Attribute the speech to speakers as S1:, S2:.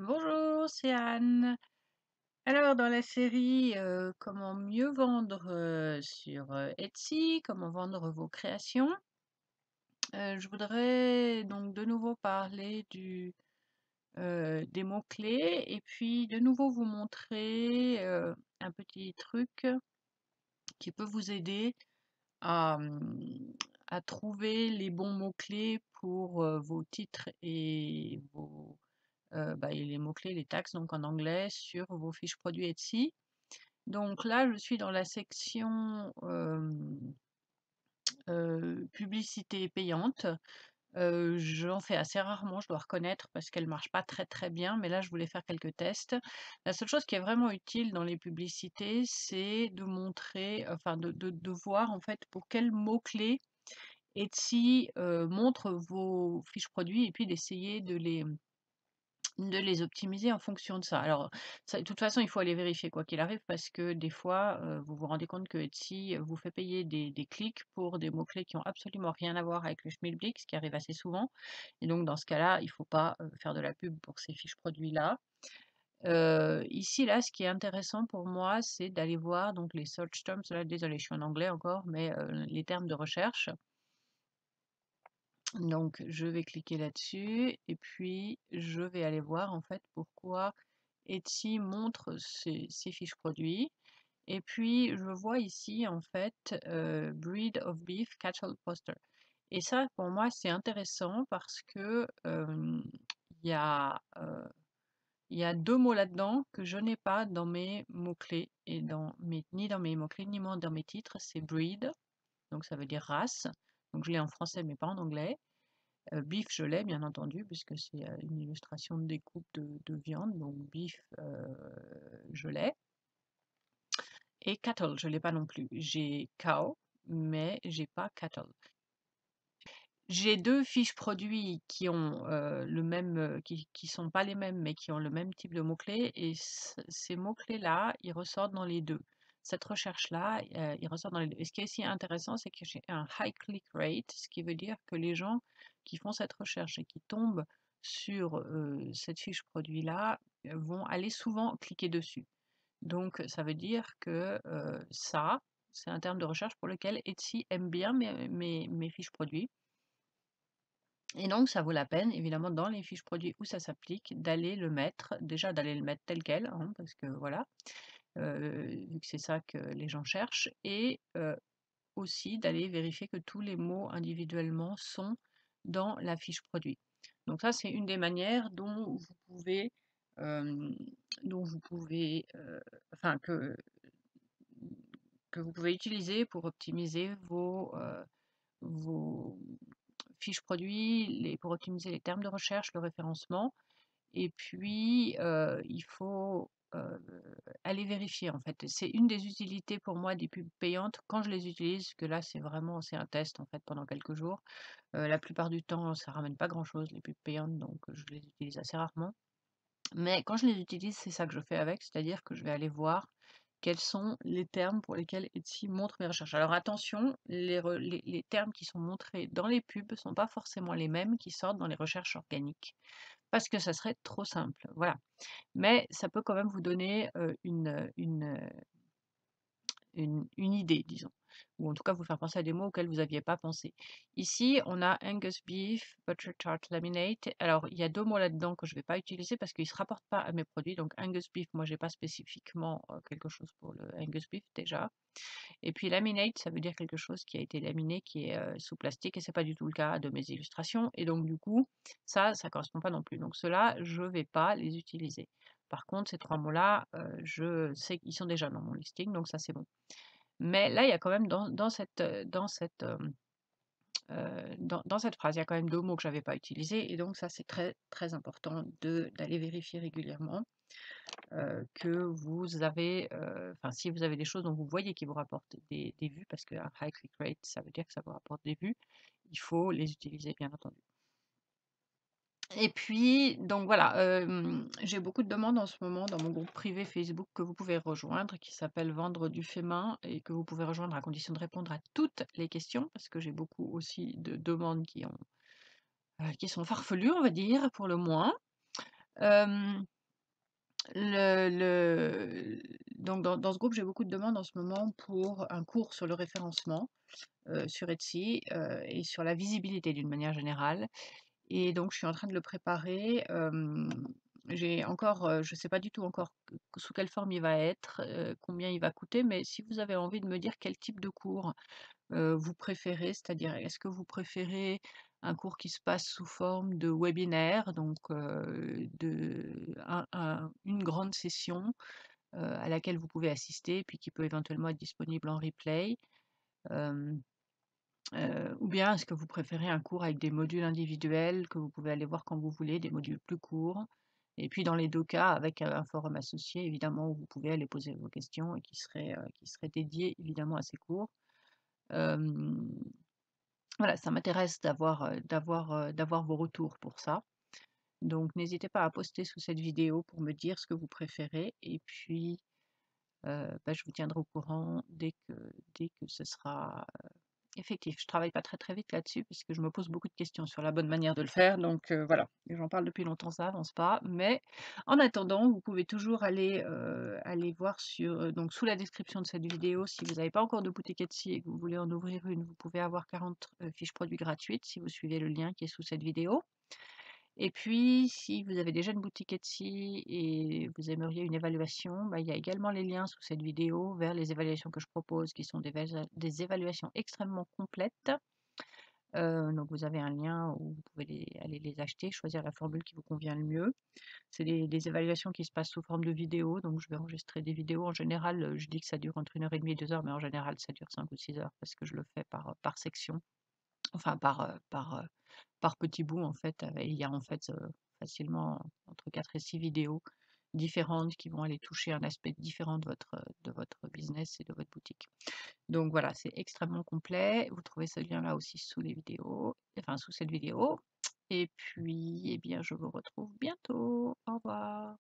S1: Bonjour, c'est Anne. Alors, dans la série Comment mieux vendre sur Etsy, comment vendre vos créations, je voudrais donc de nouveau parler des mots-clés et puis de nouveau vous montrer un petit truc qui peut vous aider à, à trouver les bons mots-clés pour vos titres et et les mots-clés, les tags donc en anglais sur vos fiches produits Etsy. Donc là, je suis dans la section publicité payante. J'en fais assez rarement, je dois reconnaître, parce qu'elle marche pas très très bien, mais là je voulais faire quelques tests. La seule chose qui est vraiment utile dans les publicités, c'est de montrer, enfin de voir en fait pour quels mots-clés Etsy montre vos fiches produits et puis d'essayer de les optimiser en fonction de ça. Alors, ça de toute façon, il faut aller vérifier quoi qu'il arrive parce que des fois, vous vous rendez compte que Etsy vous fait payer des clics pour des mots-clés qui ont absolument rien à voir avec le schmilblick, ce qui arrive assez souvent et donc dans ce cas-là, il faut pas, faire de la pub pour ces fiches produits-là. Ici, là, ce qui est intéressant pour moi, c'est d'aller voir donc les search terms, là, désolée, je suis en anglais encore, mais les termes de recherche. Donc je vais cliquer là-dessus et puis je vais aller voir en fait pourquoi Etsy montre ses fiches produits. Et puis je vois ici en fait Breed of Beef Cattle Poster. Et ça pour moi c'est intéressant parce que il y a, il y a deux mots là-dedans que je n'ai pas dans mes mots-clés et ni dans mes mots-clés ni dans mes titres. C'est breed, donc ça veut dire race. Donc je l'ai en français mais pas en anglais. Beef, je l'ai bien entendu, puisque c'est une illustration de découpe de viande, donc beef, je l'ai. Et cattle, je ne l'ai pas non plus. J'ai cow, mais j'ai pas cattle. J'ai deux fiches produits qui ont le même, qui sont pas les mêmes, mais qui ont le même type de mots-clés, et ces mots-clés-là, ils ressortent dans les deux. Cette recherche-là, il ressort dans les deux. Et ce qui est aussi intéressant, c'est que j'ai un high click rate, ce qui veut dire que les gens qui font cette recherche et qui tombent sur cette fiche produit-là vont aller souvent cliquer dessus. Donc, ça veut dire que ça, c'est un terme de recherche pour lequel Etsy aime bien mes fiches produits. Et donc, ça vaut la peine, évidemment, dans les fiches produits où ça s'applique, d'aller le mettre, déjà d'aller le mettre tel quel, hein, parce que voilà, vu que c'est ça que les gens cherchent, et aussi d'aller vérifier que tous les mots individuellement sont dans la fiche produit. Donc ça, c'est une des manières euh, dont vous pouvez, enfin que vous pouvez utiliser pour optimiser vos fiches produits, pour optimiser les termes de recherche, le référencement. Et puis, il faut aller vérifier en fait. C'est une des utilités pour moi des pubs payantes quand je les utilise, que là c'est un test en fait pendant quelques jours. La plupart du temps, ça ramène pas grand-chose les pubs payantes, donc je les utilise assez rarement. Mais quand je les utilise, c'est ça que je fais avec, c'est-à-dire que je vais aller voir quels sont les termes pour lesquels Etsy montre mes recherches. Alors attention, les termes qui sont montrés dans les pubs ne sont pas forcément les mêmes qui sortent dans les recherches organiques, parce que ça serait trop simple. Voilà. Mais ça peut quand même vous donner une idée, disons, ou en tout cas vous faire penser à des mots auxquels vous n'aviez pas pensé. Ici, on a Angus Beef, Butter Tart Laminate. Alors, il y a deux mots là-dedans que je ne vais pas utiliser parce qu'ils ne se rapportent pas à mes produits. Donc, Angus Beef, moi, j'ai pas spécifiquement quelque chose pour le Angus Beef déjà. Et puis, Laminate, ça veut dire quelque chose qui a été laminé, qui est sous plastique, et c'est pas du tout le cas de mes illustrations. Et donc, du coup, ça correspond pas non plus. Donc, ceux-là, je vais pas les utiliser. Par contre, ces trois mots-là, je sais qu'ils sont déjà dans mon listing, donc ça c'est bon. Mais là, il y a quand même dans cette phrase, il y a quand même deux mots que j'avais pas utilisés, et donc ça c'est très très important d'aller vérifier régulièrement que vous avez, enfin si vous avez des choses dont vous voyez qui vous rapportent des vues, parce qu'un high click rate, ça veut dire que ça vous rapporte des vues, il faut les utiliser bien entendu. Et puis, donc voilà, j'ai beaucoup de demandes en ce moment dans mon groupe privé Facebook que vous pouvez rejoindre, qui s'appelle Vendre du fait main, et que vous pouvez rejoindre à condition de répondre à toutes les questions, parce que j'ai beaucoup aussi de demandes qui sont farfelues, on va dire, pour le moins. Hem, le donc dans ce groupe, j'ai beaucoup de demandes en ce moment pour un cours sur le référencement, sur Etsy, et sur la visibilité d'une manière générale. Et donc je suis en train de le préparer. J'ai encore, je ne sais pas du tout encore sous quelle forme il va être, combien il va coûter, mais si vous avez envie de me dire quel type de cours, vous préférez, c'est-à-dire est-ce que vous préférez un cours qui se passe sous forme de webinaire, donc de une grande session, à laquelle vous pouvez assister, puis qui peut éventuellement être disponible en replay? Hem Ou bien est-ce que vous préférez un cours avec des modules individuels que vous pouvez aller voir quand vous voulez, des modules plus courts? Et puis dans les 2 cas, avec, un forum associé évidemment où vous pouvez aller poser vos questions et qui serait dédié évidemment à ces cours. Hem, voilà, ça m'intéresse d'avoir vos retours pour ça. Donc n'hésitez pas à poster sous cette vidéo pour me dire ce que vous préférez et puis, bah, je vous tiendrai au courant dès que ce sera effectif. Je travaille pas très, très vite là-dessus puisque je me pose beaucoup de questions sur la bonne manière de le faire donc voilà. J'en parle depuis longtemps, ça avance pas, mais en attendant, vous pouvez toujours aller voir donc sous la description de cette vidéo, si vous n'avez pas encore de boutique Etsy et que vous voulez en ouvrir une, vous pouvez avoir 40, fiches produits gratuites si vous suivez le lien qui est sous cette vidéo. Et puis, si vous avez déjà une boutique Etsy et vous aimeriez une évaluation, bah, il y a également les liens sous cette vidéo vers les évaluations que je propose, qui sont des évaluations extrêmement complètes. Donc vous avez un lien où vous pouvez aller les acheter, choisir la formule qui vous convient le mieux. C'est des évaluations qui se passent sous forme de vidéo, donc je vais enregistrer des vidéos. En général, je dis que ça dure entre 1 heure et demie et 2 heures, mais en général, ça dure 5 ou 6 heures parce que je le fais par section, enfin par petits bouts en fait. Il y a en fait facilement entre 4 et 6 vidéos différentes qui vont aller toucher un aspect différent de votre business et de votre boutique. Donc voilà, c'est extrêmement complet. Vous trouvez ce lien-là aussi sous les vidéos, enfin sous cette vidéo. Et puis, eh bien, je vous retrouve bientôt. Au revoir.